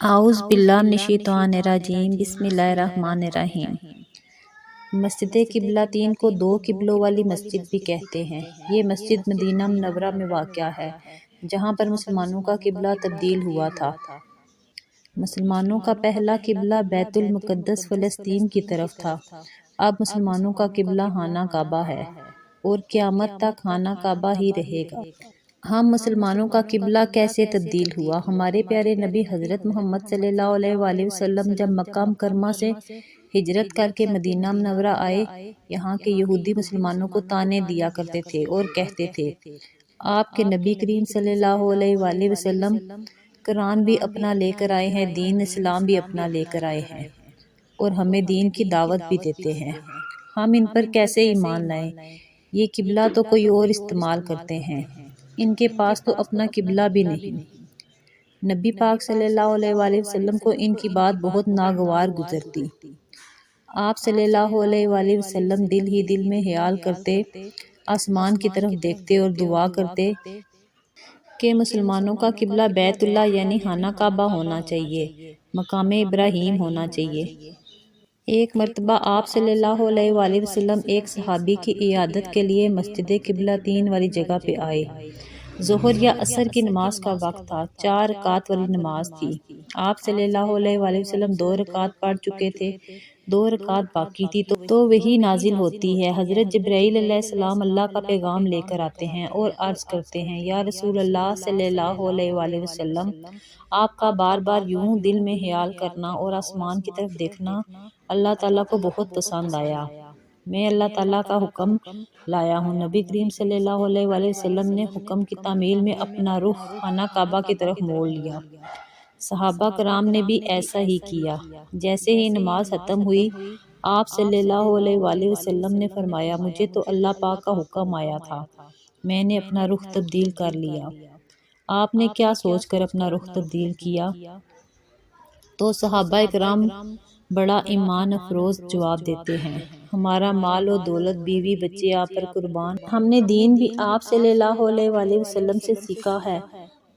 اعوذ باللہ من الشیطان الرجیم، بسم اللہ الرحمن الرحیم۔ مسجد قبلہ تین کو دو قبلوں والی مسجد بھی کہتے ہیں۔ یہ مسجد مدینہ منورہ میں واقع ہے، جہاں پر مسلمانوں کا قبلہ تبدیل ہوا تھا۔ مسلمانوں کا پہلا قبلہ بیت المقدس فلسطین کی طرف تھا۔ اب مسلمانوں کا قبلہ خانہ کعبہ ہے اور قیامت تک خانہ کعبہ ہی رہے گا۔ ہم مسلمانوں کا قبلہ کیسے تبدیل ہوا؟ ہمارے پیارے نبی حضرت محمد صلی اللہ علیہ وآلہ وسلم جب مکہ مکرمہ سے ہجرت کر کے مدینہ منورہ آئے، یہاں کے یہودی مسلمانوں کو طعنے دیا کرتے تھے اور کہتے تھے، آپ کے نبی کریم صلی اللہ علیہ وآلہ وسلم قرآن بھی اپنا لے کر آئے ہیں، دین اسلام بھی اپنا لے کر آئے ہیں اور ہمیں دین کی دعوت بھی دیتے ہیں، ہم ان پر کیسے ایمان لائیں؟ یہ قبلہ تو کوئی اور استعمال کرتے ہیں، ان کے پاس تو اپنا قبلہ بھی نہیں۔ نبی پاک صلی اللہ علیہ وآلہ وسلم کو ان کی بات بہت ناگوار گزرتی۔ آپ صلی اللہ علیہ وآلہ وسلم دل ہی دل میں خیال کرتے، آسمان کی طرف دیکھتے اور دعا کرتے کہ مسلمانوں کا قبلہ بیت اللہ یعنی خانہ کعبہ ہونا چاہیے، مقام ابراہیم ہونا چاہیے۔ ایک مرتبہ آپ صلی اللہ علیہ وآلہ وسلم ایک صحابی کی عیادت کے لیے مسجد قبلہ تین والی جگہ پہ آئے۔ ظہر یا عصر کی نماز کا وقت تھا، 4 رکعت والی نماز تھی۔ آپ صلی اللہ علیہ وآلہ وسلم 2 رکعت پڑھ چکے تھے، 2 رکعت باقی تھی تو وحی نازل ہوتی ہے۔ حضرت جبرائیل علیہ السلام اللہ کا پیغام لے کر آتے ہیں اور عرض کرتے ہیں، یا رسول اللہ صلی اللہ علیہ وآلہ وسلم، آپ کا بار بار یوں دل میں خیال کرنا اور آسمان کی طرف دیکھنا اللہ تعالیٰ کو بہت پسند آیا۔ میں اللہ تعالیٰ کا حکم لایا ہوں۔ نبی کریم صلی اللہ علیہ وآلہ وسلم نے حکم کی تعمیل میں اپنا رخ خانہ کعبہ کی طرف موڑ لیا۔ صحابہ کرام نے بھی ایسا ہی کیا۔ جیسے ہی نماز ختم ہوئی، آپ صلی اللہ علیہ وآلہ وسلم نے فرمایا، مجھے تو اللہ پاک کا حکم آیا تھا، میں نے اپنا رخ تبدیل کر لیا۔ آپ نے کیا سوچ کر اپنا رخ تبدیل کیا؟ تو صحابہ کرام بڑا ایمان افروز جواب دیتے ہیں، ہمارا مال و دولت، بیوی بچے آپ پر قربان، ہم نے دین بھی آپ صلی اللہ علیہ وآلہ وسلم سے سیکھا ہے،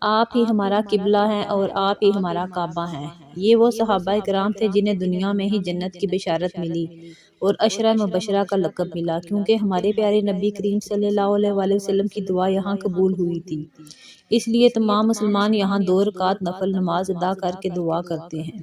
آپ ہی ہمارا قبلہ ہیں اور آپ ہی ہمارا کعبہ ہیں۔ یہ وہ صحابہ کرام تھے جنہیں دنیا میں ہی جنت کی بشارت ملی اور عشرہ مبشرہ کا لقب ملا، کیونکہ ہمارے پیارے نبی کریم صلی اللہ علیہ وآلہ وسلم کی دعا یہاں قبول ہوئی تھی۔ اس لیے تمام مسلمان یہاں 2 رکعت نفل نماز ادا کر کے دعا کرتے ہیں۔